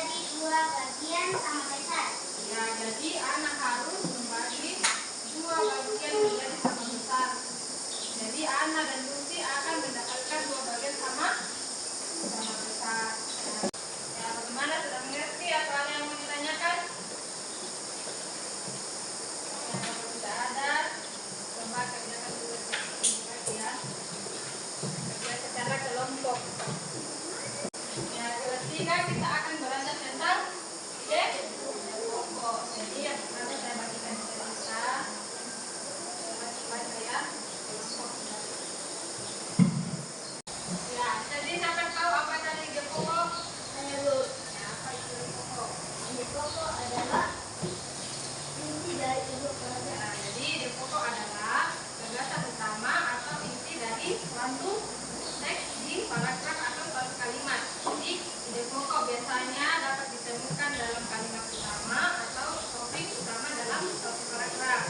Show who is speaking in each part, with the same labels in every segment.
Speaker 1: menjadi dua bagian sama besar.
Speaker 2: Ya, jadi anak harus membagi dua bagian menjadi sama besar. Jadi Ana dan Lucy akan mendapatkan dua bagian sama besar. Ya, bagaimana, sudah mengerti apa yang mau ditanyakan? Ya, kalau sudah ada, coba kerjakan dulu ya. Kerja secara kelompok. Ya, ketiga kita akan berantas tentang ide pokok. Jadi yang pertama saya bagikan cerita. Coba saya kelompok. Ya, jadi siapa tahu apa tadi ide pokok?
Speaker 1: Saya dulu.
Speaker 2: Ya, apa itu ide pokok?
Speaker 1: Ide pokok adalah inti dari sebuah pelajaran.
Speaker 2: Nah, jadi ide pokok adalah gagasan utama atau inti dari suatu teks di paragraf atau suatu kalimat. Jadi ide pokok biasanya dapat ditemukan dalam kalimat utama atau topik utama dalam suatu paragraf.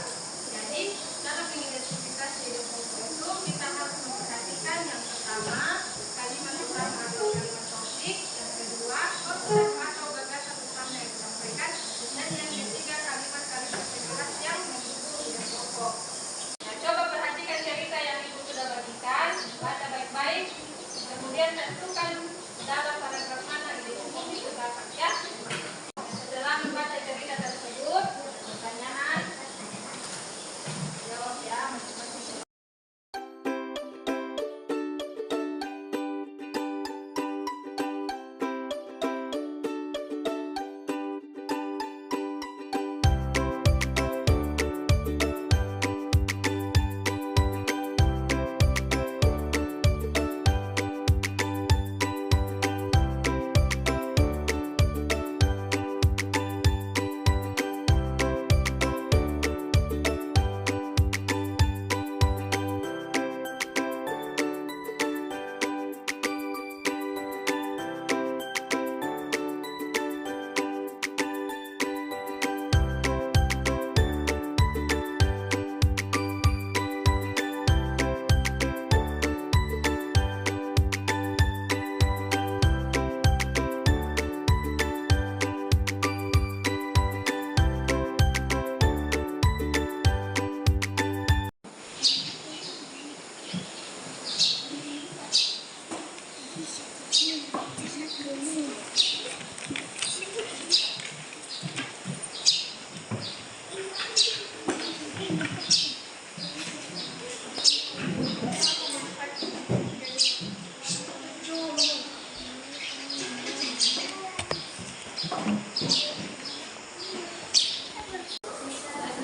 Speaker 2: Jadi dalam mengidentifikasi ide pokok itu kita harus memperhatikan yang pertama kalimat utama atau kalimat topik, yang kedua konsep atau gagasan utama yang disampaikan, dan yang ketiga kalimat-kalimat penjelas yang mendukung ide pokok. Nah, coba perhatikan cerita yang ibu sudah bagikan, baca baik-baik, kemudian tentukan dalam paragraf mana ide pokok itu terdapat ya. Setelah membaca cerita tersebut, pertanyaan jawab ya masing-masing.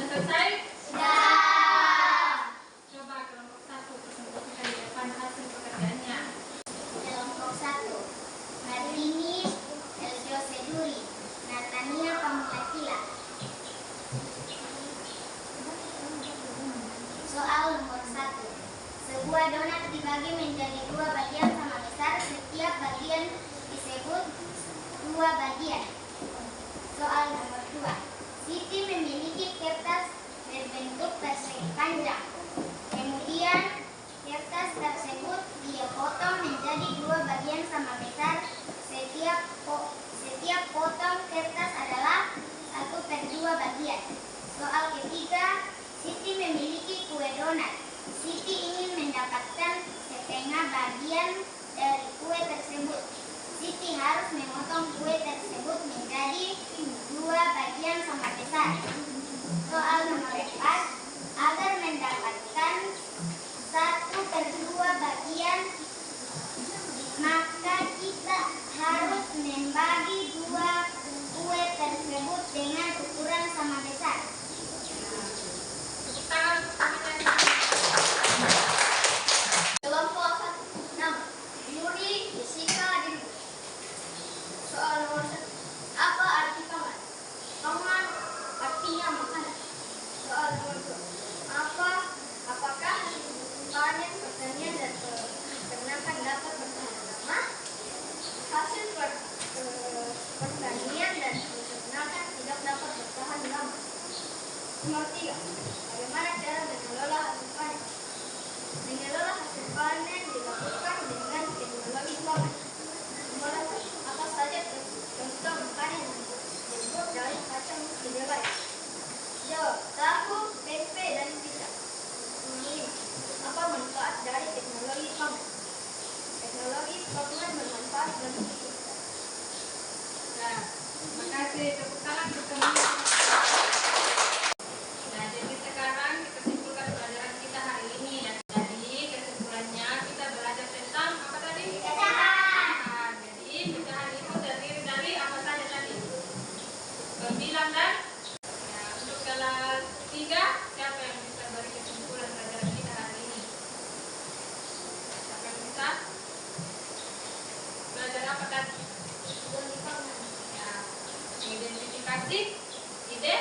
Speaker 2: Selesai? Coba kelompok 1 presentasikan di depan hasil pekerjaannya.
Speaker 1: Kelompok 1. Marlinis Elvio Seduri, Natania Pamulatila. Soal nomor 1. Sebuah donat dibagi menjadi dua bagian sama besar. Setiap bagian disebut dua bagian. Soal nomor 2. Siti memiliki kertas berbentuk persegi panjang. Kemudian kertas tersebut dia potong menjadi dua bagian sama besar. Setiap potong kertas adalah 1/2 bagian. Soal ketiga, Siti memiliki kue donat. Siti ingin mendapatkan setengah bagian dari kue tersebut. Siti harus memotong kue tersebut menjadi dua bagian sama besar. Soal nomor 4, agar mendapatkan 1/2 bagian, maka kita harus membagi dua kue tersebut dengan ukuran sama besar. Kelompok 6. Yuri, Jessica, Dinda. Soal nomor 1. Apa arti paman? Paman artinya makanan. Soal nomor 2. Apakah panen pertanian dan peternakan dapat bertahan lama? Hasil pertanian dan peternakan tidak dapat bertahan lama. Nomor 3. Bagaimana cara mengelola hasil panen? Mengelola hasil panen dilakukan dengan teknologi paman. Nomor 4. Apa saja contoh
Speaker 2: Nah, terima kasih. Tepuk tangan untuk teman. Nah, jadi sekarang kita simpulkan pelajaran kita hari ini. Dan tadi kesimpulannya kita belajar tentang apa tadi?
Speaker 1: Pecahan.
Speaker 2: Nah, jadi pecahan itu terdiri dari apa saja tadi? Bilang dan ya, untuk kelas 3, siapa yang bisa beri kesimpulan pelajaran kita hari ini? Siapa yang bisa? Belajar apa tadi? Ya, identifikasi ide